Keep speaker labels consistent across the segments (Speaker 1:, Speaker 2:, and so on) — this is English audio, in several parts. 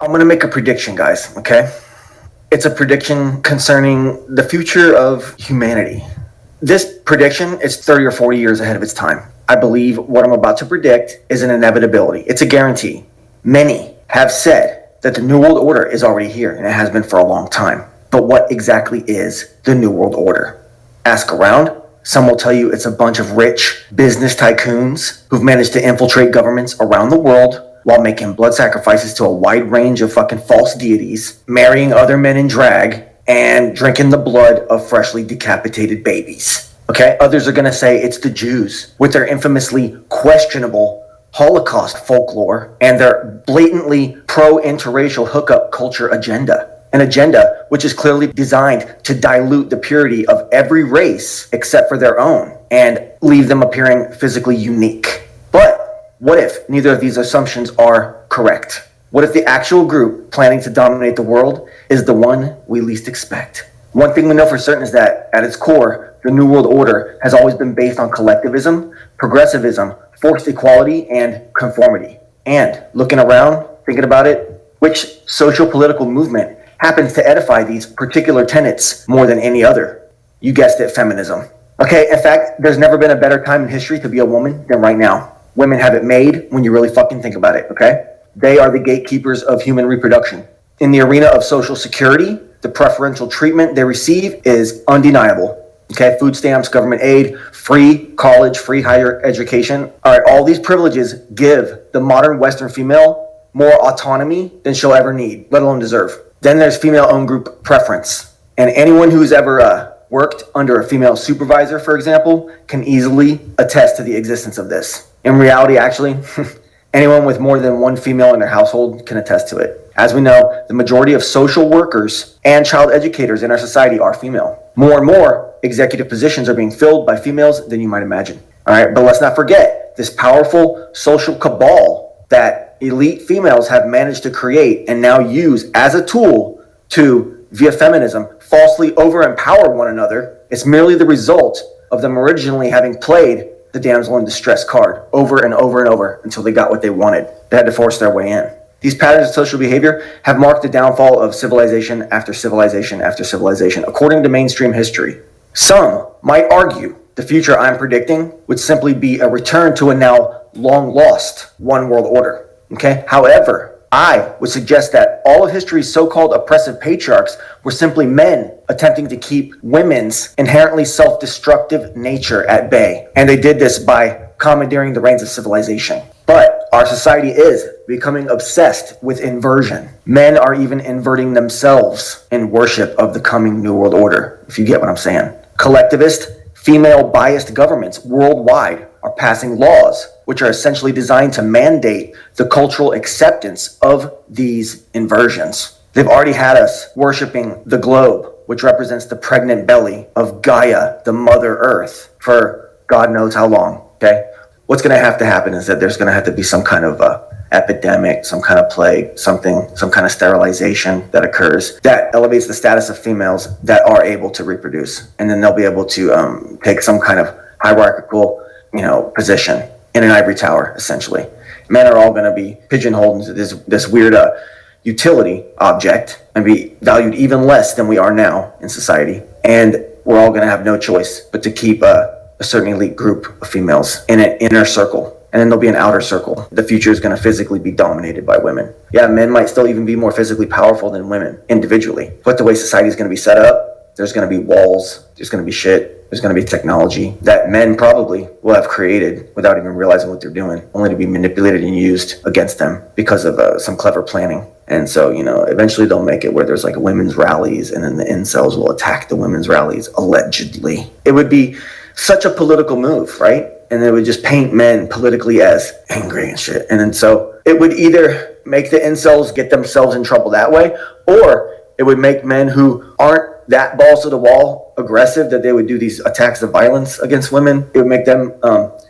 Speaker 1: I'm going to make a prediction, guys, okay? It's a prediction concerning the future of humanity. This prediction is 30 or 40 years ahead of its time. I believe what I'm about to predict is an inevitability. It's a guarantee. Many have said that the New World Order is already here, and it has been for a long time. But what exactly is the New World Order? Ask around. Some will tell you it's a bunch of rich business tycoons who've managed to infiltrate governments around the world while making blood sacrifices to a wide range of fucking false deities, marrying other men in drag, and drinking the blood of freshly decapitated babies. Okay? Others are going to say it's the Jews with their infamously questionable Holocaust folklore and their blatantly pro-interracial hookup culture agenda. An agenda which is clearly designed to dilute the purity of every race except for their own and leave them appearing physically unique. But what if neither of these assumptions are correct? What if the actual group planning to dominate the world is the one we least expect? One thing we know for certain is that, at its core, the New World Order has always been based on collectivism, progressivism, forced equality, and conformity. And looking around, thinking about it, which social-political movement happens to edify these particular tenets more than any other? You guessed it, feminism. Okay, in fact, there's never been a better time in history to be a woman than right now. Women have it made when you really fucking think about it, okay? They are the gatekeepers of human reproduction. In the arena of social security, the preferential treatment they receive is undeniable. Okay, food stamps, government aid, free college, free higher education. All right, all these privileges give the modern Western female more autonomy than she'll ever need, let alone deserve. Then there's female-owned group preference. And anyone who's ever worked under a female supervisor, for example, can easily attest to the existence of this. In reality, actually, anyone with more than one female in their household can attest to it. As we know, the majority of social workers and child educators in our society are female. More and more executive positions are being filled by females than you might imagine. All right, but let's not forget this powerful social cabal that elite females have managed to create and now use as a tool to, via feminism, falsely over-empower one another. It's merely the result of them originally having played the damsel in distress card over and over and over until they got what they wanted. They had to force their way in. These patterns of social behavior have marked the downfall of civilization after civilization after civilization, according to mainstream history. Some might argue the future I'm predicting would simply be a return to a now long-lost one world order. Okay? However, I would suggest that all of history's so-called oppressive patriarchs were simply men attempting to keep women's inherently self-destructive nature at bay. And they did this by commandeering the reins of civilization. But our society is becoming obsessed with inversion. Men are even inverting themselves in worship of the coming New World Order, if you get what I'm saying. Collectivist, female-biased governments worldwide are passing laws which are essentially designed to mandate the cultural acceptance of these inversions. They've already had us worshiping the globe, which represents the pregnant belly of Gaia, the Mother Earth, for God knows how long, okay? What's going to have to happen is that there's going to have to be some kind of epidemic, some kind of plague, some kind of sterilization that occurs that elevates the status of females that are able to reproduce. And then they'll be able to take some kind of hierarchical, position in an ivory tower, essentially. Men are all going to be pigeonholed into this weird utility object and be valued even less than we are now in society. And we're all going to have no choice but to keep a certain elite group of females in an inner circle. And then there'll be an outer circle. The future is going to physically be dominated by women. Yeah, men might still even be more physically powerful than women individually. But the way society is going to be set up, there's going to be walls, there's going to be shit, there's going to be technology that men probably will have created without even realizing what they're doing, only to be manipulated and used against them because of some clever planning. And so, eventually they'll make it where there's like women's rallies, and then the incels will attack the women's rallies, allegedly. It would be such a political move, right? And it would just paint men politically as angry and shit. And then so it would either make the incels get themselves in trouble that way, or it would make men who aren't that balls to the wall aggressive that they would do these attacks of violence against women. It would make them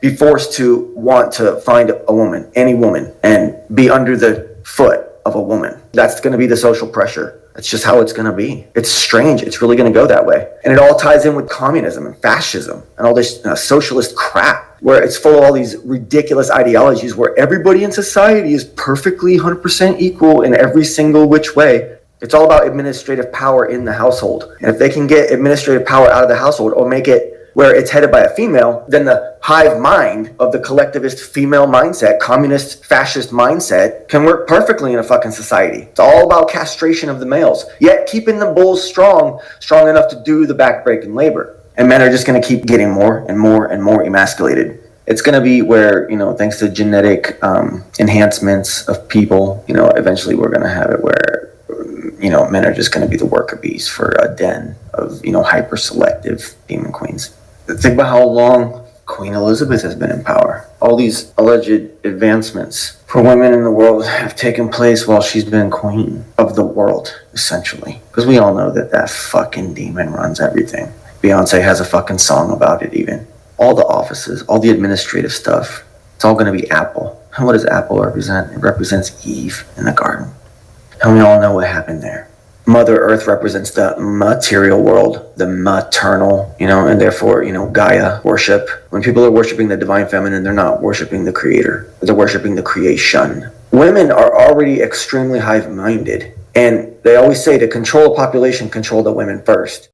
Speaker 1: be forced to want to find a woman, any woman, and be under the foot of a woman. That's going to be the social pressure. That's just how it's going to be. It's strange. It's really going to go that way. And it all ties in with communism and fascism and all this socialist crap. where it's full of all these ridiculous ideologies where everybody in society is perfectly 100% equal in every single which way. It's all about administrative power in the household. And if they can get administrative power out of the household or make it where it's headed by a female, then the hive mind of the collectivist female mindset, communist, fascist mindset, can work perfectly in a fucking society. It's all about castration of the males, yet keeping the bulls strong enough to do the backbreaking labor. And men are just going to keep getting more and more and more emasculated. It's going to be where, thanks to genetic enhancements of people, eventually we're going to have it where, men are just going to be the worker bees for a den of, hyper selective demon queens. Think about how long Queen Elizabeth has been in power. All these alleged advancements for women in the world have taken place while she's been queen of the world, essentially. Because we all know that fucking demon runs everything. Beyonce has a fucking song about it even. All the offices, all the administrative stuff, it's all going to be Apple. And what does Apple represent? It represents Eve in the garden. And we all know what happened there. Mother Earth represents the material world, the maternal, and therefore, Gaia worship. When people are worshiping the divine feminine, they're not worshiping the creator. They're worshiping the creation. Women are already extremely hive-minded. And they always say to control a population, control the women first.